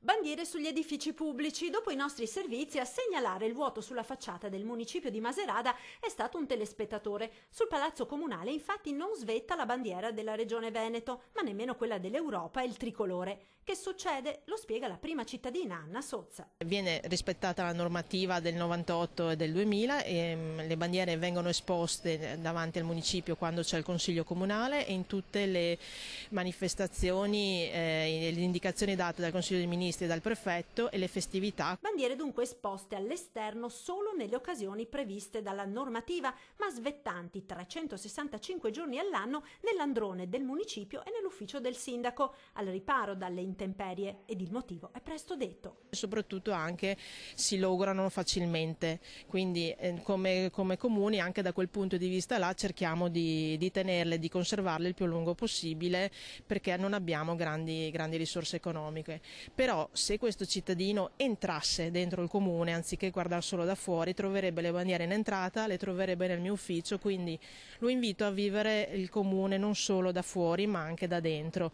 Bandiere sugli edifici pubblici. Dopo i nostri servizi, a segnalare il vuoto sulla facciata del municipio di Macerata è stato un telespettatore. Sul palazzo comunale infatti non svetta la bandiera della regione Veneto, ma nemmeno quella dell'Europa e il tricolore. Che succede? Lo spiega la prima cittadina Anna Sozza. Viene rispettata la normativa del 98 e del 2000 e le bandiere vengono esposte davanti al municipio quando c'è il consiglio comunale e in tutte le manifestazioni e le indicazioni date dal consiglio dei ministri e dal prefetto e le festività. Bandiere dunque esposte all'esterno solo nelle occasioni previste dalla normativa, ma svettanti 365 giorni all'anno nell'androne del municipio e nell'ufficio del sindaco, al riparo dalle intemperie, ed il motivo è presto detto. Soprattutto anche si lograno facilmente, quindi come comuni anche da quel punto di vista là cerchiamo di tenerle, di conservarle il più a lungo possibile, perché non abbiamo grandi risorse economiche. Però se questo cittadino entrasse dentro il comune anziché guardare solo da fuori, troverebbe le bandiere in entrata, le troverebbe nel mio ufficio, quindi lo invito a vivere il comune non solo da fuori ma anche da dentro.